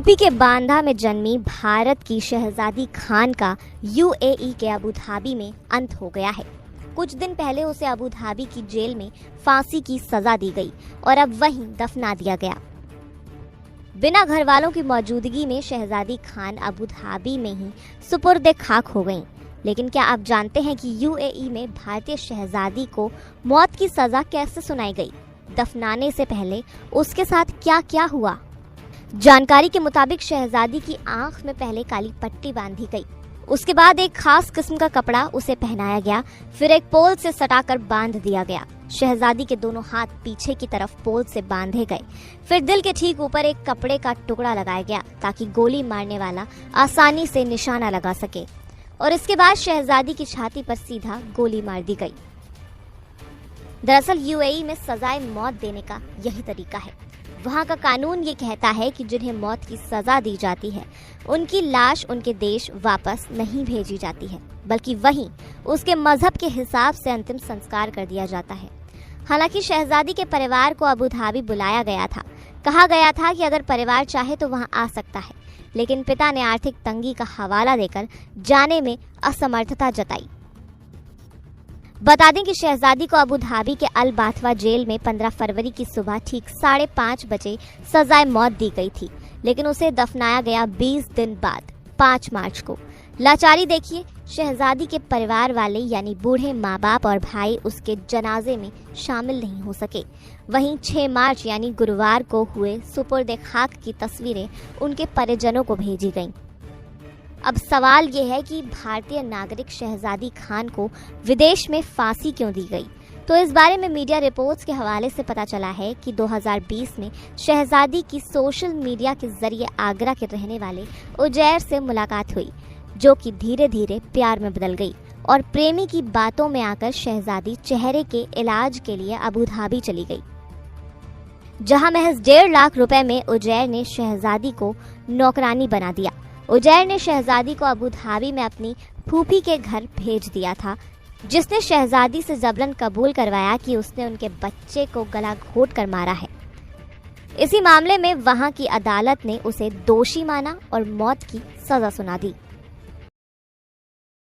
UP के बांदा में जन्मी भारत की शहजादी खान का यूएई के अबू धाबी में अंत हो गया है। कुछ दिन पहले उसे अबू धाबी की जेल में फांसी की सजा दी गई और अब वहीं दफना दिया गया। बिना घर वालों की मौजूदगी में शहजादी खान अबू धाबी में ही सुपुर्द खाक हो गईं। लेकिन क्या आप जानते हैं कि यूएई में भारतीय शहजादी को मौत की सजा कैसे सुनाई गई? दफनाने से पहले उसके साथ क्या क्या हुआ? जानकारी के मुताबिक शहजादी की आंख में पहले काली पट्टी बांधी गई, उसके बाद एक खास किस्म का कपड़ा उसे पहनाया गया, फिर एक पोल से सटाकर बांध दिया गया। शहजादी के दोनों हाथ पीछे की तरफ पोल से बांधे गए, फिर दिल के ठीक ऊपर एक कपड़े का टुकड़ा लगाया गया ताकि गोली मारने वाला आसानी से निशाना लगा सके, और इसके बाद शहजादी की छाती पर सीधा गोली मार दी गई। दरअसल यूएई में सजाए मौत देने का यही तरीका है। वहाँ का कानून ये कहता है कि जिन्हें मौत की सजा दी जाती है उनकी लाश उनके देश वापस नहीं भेजी जाती है, बल्कि वहीं उसके मजहब के हिसाब से अंतिम संस्कार कर दिया जाता है। हालांकि शहजादी के परिवार को अबू धाबी बुलाया गया था। कहा गया था कि अगर परिवार चाहे तो वहां आ सकता है, लेकिन पिता ने आर्थिक तंगी का हवाला देकर जाने में असमर्थता जताई। बता दें कि शहजादी को अबू धाबी के अल बाथवा जेल में 15 फरवरी की सुबह ठीक 5:30 बजे सजाए मौत दी गई थी, लेकिन उसे दफनाया गया 20 दिन बाद 5 मार्च को। लाचारी देखिए, शहजादी के परिवार वाले यानी बूढ़े माँ बाप और भाई उसके जनाजे में शामिल नहीं हो सके। वहीं 6 मार्च यानी गुरुवार को हुए सुपुर्द खाक की तस्वीरें उनके परिजनों को भेजी गईं। अब सवाल ये है कि भारतीय नागरिक शहजादी खान को विदेश में फांसी क्यों दी गई? तो इस बारे में मीडिया रिपोर्ट्स के हवाले से पता चला है कि 2020 में शहजादी की सोशल मीडिया के जरिए आगरा के रहने वाले उजैर से मुलाकात हुई, जो कि धीरे धीरे प्यार में बदल गई और प्रेमी की बातों में आकर शहजादी चेहरे के इलाज के लिए अबू धाबी चली गई, जहां महज 1.5 लाख रुपए में उजैर ने शहजादी को नौकरानी बना दिया। उजैर ने शहजादी को अबू धाबी में अपनी फूफी के घर भेज दिया था, जिसने शहजादी से जबरन कबूल करवाया कि उसने उनके बच्चे को गला घोट कर मारा है। इसी मामले में वहां की अदालत ने उसे दोषी माना और मौत की सजा सुना दी।